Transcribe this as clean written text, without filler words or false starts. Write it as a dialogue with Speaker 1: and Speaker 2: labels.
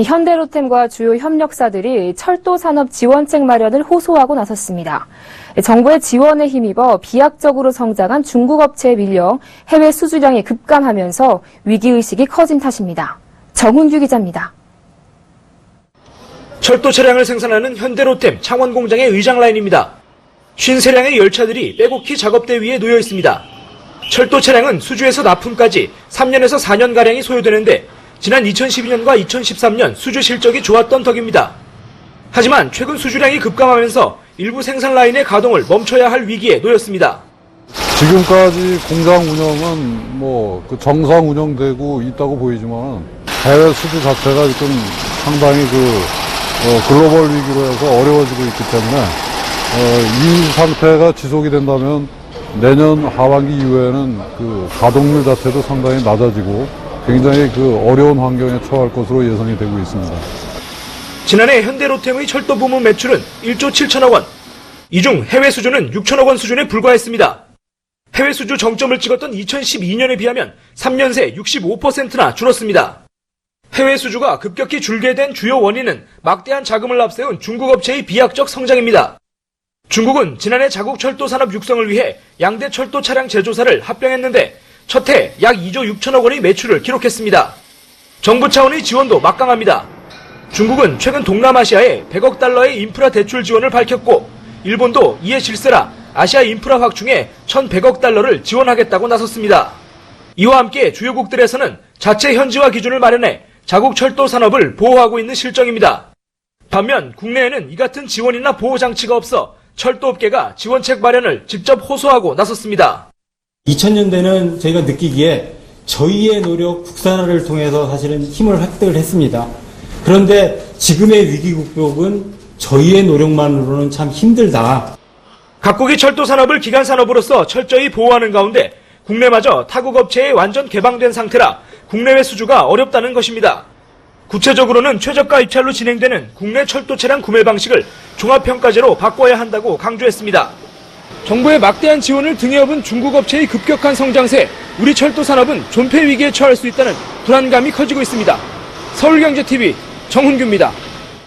Speaker 1: 현대로템과 주요 협력사들이 철도 산업 지원책 마련을 호소하고 나섰습니다. 정부의 지원에 힘입어 비약적으로 성장한 중국 업체에 밀려 해외 수주량이 급감하면서 위기의식이 커진 탓입니다. 정훈규 기자입니다.
Speaker 2: 철도 차량을 생산하는 현대로템 창원 공장의 의장 라인입니다. 53량의 열차들이 빼곡히 작업대 위에 놓여 있습니다. 철도 차량은 수주에서 납품까지 3년에서 4년가량이 소요되는데 지난 2012년과 2013년 수주 실적이 좋았던 덕입니다. 하지만 최근 수주량이 급감하면서 일부 생산 라인의 가동을 멈춰야 할 위기에 놓였습니다.
Speaker 3: 지금까지 공장 운영은 정상 운영되고 있다고 보이지만 해외 수주 자체가 지금 상당히 글로벌 위기로 해서 어려워지고 있기 때문에 이 상태가 지속이 된다면 내년 하반기 이후에는 가동률 자체도 상당히 낮아지고 굉장히 어려운 환경에 처할 것으로 예상이 되고 있습니다.
Speaker 2: 지난해 현대로템의 철도 부문 매출은 1조 7천억 원, 이 중 해외 수주는 6천억 원 수준에 불과했습니다. 해외 수주 정점을 찍었던 2012년에 비하면 3년 새 65%나 줄었습니다. 해외 수주가 급격히 줄게 된 주요 원인은 막대한 자금을 앞세운 중국 업체의 비약적 성장입니다. 중국은 지난해 자국 철도 산업 육성을 위해 양대 철도 차량 제조사를 합병했는데 첫 해 약 2조 6천억 원의 매출을 기록했습니다. 정부 차원의 지원도 막강합니다. 중국은 최근 동남아시아에 100억 달러의 인프라 대출 지원을 밝혔고 일본도 이에 질세라 아시아 인프라 확충에 1,100억 달러를 지원하겠다고 나섰습니다. 이와 함께 주요국들에서는 자체 현지화 기준을 마련해 자국 철도 산업을 보호하고 있는 실정입니다. 반면 국내에는 이 같은 지원이나 보호 장치가 없어 철도업계가 지원책 마련을 직접 호소하고 나섰습니다.
Speaker 4: 2000년대는 저희가 느끼기에 저희의 노력 국산화를 통해서 사실은 힘을 획득을 했습니다. 그런데 지금의 위기 극복은 저희의 노력만으로는 참 힘들다.
Speaker 2: 각국이 철도 산업을 기간 산업으로서 철저히 보호하는 가운데 국내마저 타국 업체에 완전 개방된 상태라 국내외 수주가 어렵다는 것입니다. 구체적으로는 최저가 입찰로 진행되는 국내 철도 차량 구매 방식을 종합평가제로 바꿔야 한다고 강조했습니다. 정부의 막대한 지원을 등에 업은 중국 업체의 급격한 성장세, 우리 철도 산업은 존폐 위기에 처할 수 있다는 불안감이 커지고 있습니다. 서울경제TV 정훈규입니다.